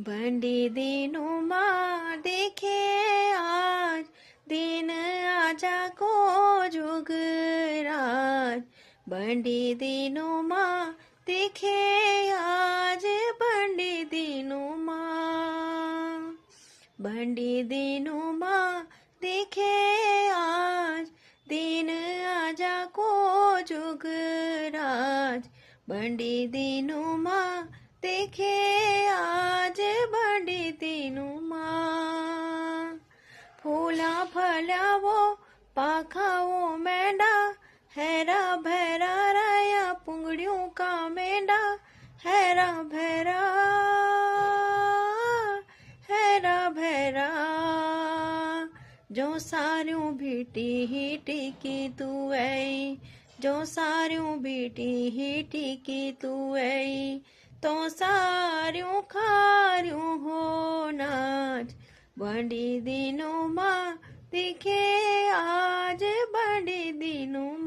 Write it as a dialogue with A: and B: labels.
A: बंडी दिनों माँ देखे आज, दिन आजा को जुगराज। बंडी दिनों माँ देखे आज, बंडी दिनों माँ। बंडी दिनों माँ देखे आज, दिन आजा को जुगराज। बंडी दिनों माँ देखे आज, बंडी दिनों माँ। फूला फला वो पाखा वो मेंढा, हैरा भैरा राया पुंगड़ियों का मेंढा। हैरा भैरा हैरा भैरा, जो सारियों भीटी ही टिकी तू आई। जो सारियों भीटी ही टिकी तू आई, तो सारियों खारियों हो नाच। बंडी दिनों माँ दिखे आज, बंडी दिनों